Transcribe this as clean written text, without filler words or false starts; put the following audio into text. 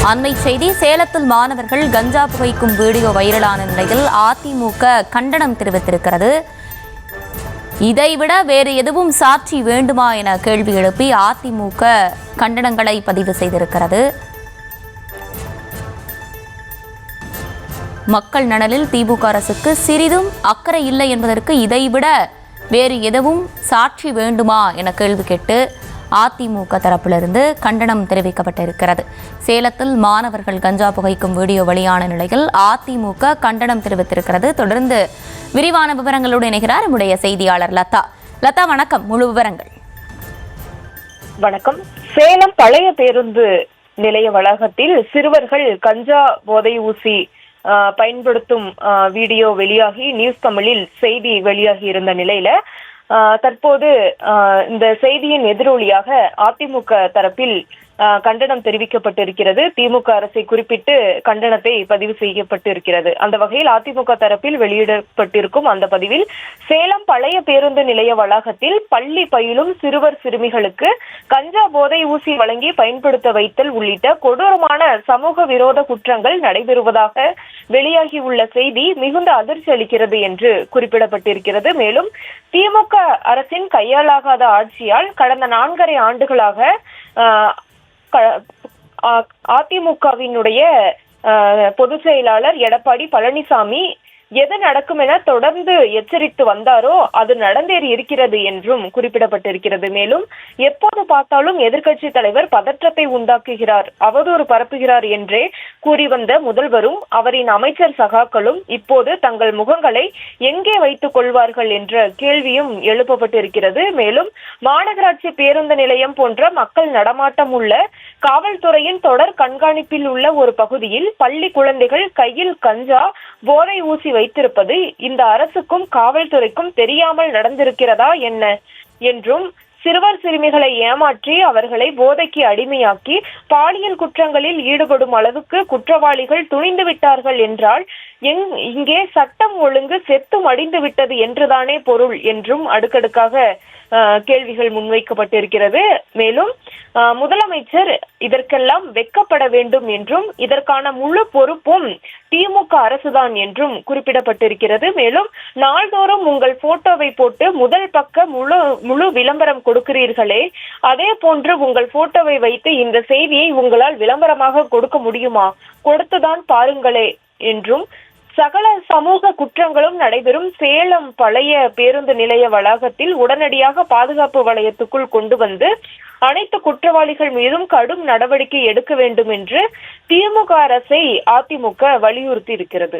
அண்மை செய்தி, சேலத்தில் மாணவர்கள் கஞ்சா புகைக்கும் வீடியோ வைரலான நிலையில் அதிமுக கண்டனம் தெரிவித்திருக்கிறது. இதைவிட வேறு எதுவும் சாட்சி வேண்டுமா என கேள்வி எழுப்பி அதிமுக கண்டனங்களை பதிவு செய்திருக்கிறது. மக்கள் நலனில் திமுக அரசுக்கு சிறிதும் அக்கறை இல்லை என்பதற்கு இதைவிட வேறு எதுவும் சாட்சி வேண்டுமா என கேள்வி கேட்டு அதிமுக தரப்பிலிருந்து கண்டனம் தெரிவிக்கப்பட்டிருக்கிறது. சேலத்தில் மாணவர்கள் கஞ்சா புகைக்கும் வீடியோ வெளியான நிலையில் அதிமுக கண்டனம் தெரிவித்திருக்கிறது. தொடர்ந்து விரிவான விவரங்களோடு இணைகிறார் நம்முடைய செய்தியாளர் லதா. லதா, வணக்கம். முழு விவரங்கள். வணக்கம். சேலம் பழைய பேருந்து நிலைய வளாகத்தில் சிறுவர்கள் கஞ்சா போதை ஊசி பயன்படுத்தும் வீடியோ வெளியாகி நியூஸ் தமிழில் செய்தி வெளியாகி இருந்த நிலையில தற்போது இந்த செய்தியின் எதிரொலியாக அதிமுக தரப்பில் கண்டனம் தெரிவிக்கப்பட்டிருக்கிறது. திமுக அரசை குறிப்பிட்டு கண்டனத்தை பதிவு செய்யப்பட்டிருக்கிறது. அந்த வகையில் அதிமுக தரப்பில் வெளியிடப்பட்டிருக்கும் அந்த பதிவில், சேலம் பழைய பேருந்து நிலைய வளாகத்தில் பள்ளி பயிலும் சிறுவர் சிறுமிகளுக்கு கஞ்சா போதை ஊசி வழங்கி பயன்படுத்த வைத்தல் உள்ளிட்ட கொடூரமான சமூக விரோத குற்றங்கள் நடைபெறுவதாக வெளியாகியுள்ள செய்தி மிகுந்த அதிர்ச்சி அளிக்கிறது என்று குறிப்பிடப்பட்டிருக்கிறது. மேலும் திமுக அரசின் கையாளாகாத ஆட்சியால் கடந்த 4.5 ஆண்டுகளாக அதிமுகவினுடைய பொதுச் செயலாளர் எடப்பாடி பழனிசாமி எது நடக்கும் என தொடர்ந்து எச்சரித்து வந்தாரோ அது நடந்தேறி இருக்கிறது என்றும் குறிப்பிடப்பட்டிருக்கிறது. மேலும் எப்போது பார்த்தாலும் எதிர்க்கட்சி தலைவர் பதற்றத்தை உண்டாக்குகிறார், அவதூறு பரப்புகிறார் என்றே கூறி வந்த முதல்வரும் அவரின் அமைச்சர் சகாக்களும் இப்போது தங்கள் முகங்களை எங்கே வைத்துக் கொள்வார்கள் என்ற கேள்வியும் எழுப்பப்பட்டிருக்கிறது. மேலும் மாநகராட்சி பேருந்து நிலையம் போன்ற மக்கள் நடமாட்டம் உள்ள காவல்துறையின் தொடர் கண்காணிப்பில் உள்ள ஒரு பகுதியில் பள்ளி குழந்தைகள் கையில் கஞ்சா போதை ஊசி வைத்திருப்பது இந்த அரசுக்கும் காவல்துறைக்கும் தெரியாமல் நடந்திருக்கிறதா என்ன என்றும், சிறுவர் சிறுமிகளை ஏமாற்றி அவர்களை போதைக்கு அடிமையாக்கி பாலியல் குற்றங்களில் ஈடுபடும் அளவுக்கு குற்றவாளிகள் துணிந்து விட்டார்கள் என்றால் இங்கே சட்டம் ஒழுங்கு செத்து மடிந்து விட்டது என்றுதானே பொருள் என்றும் அடுக்கடுக்காக கேள்விகள் முன்வைக்கப்பட்டிருக்கிறது. மேலும் முதலமைச்சர் இதற்கெல்லாம் வெட்கப்பட வேண்டும் என்றும் இதற்கான முழு பொறுப்பும் திமுக அரசுதான் என்றும் குறிப்பிடப்பட்டிருக்கிறது. மேலும் நாள்தோறும் உங்கள் போட்டோவை போட்டு முதல் பக்க முழு விளம்பரம் கொடுக்கிறீர்களே, அதே போன்று உங்கள் போட்டோவை வைத்து இந்த செய்தியை உங்களால் விளம்பரமாக கொடுக்க முடியுமா? கொடுத்துதான் பாருங்களே என்றும், சகல சமூக குற்றங்களும் நடைபெறும் சேலம் பழைய பேருந்து நிலைய வளாகத்தில் உடனடியாக பாதுகாப்பு வளையத்துக்குள் கொண்டு வந்து அனைத்து குற்றவாளிகள் மீதும் கடும் நடவடிக்கை எடுக்க வேண்டும் என்று திமுக அரசை அதிமுக வலியுறுத்தி இருக்கிறது.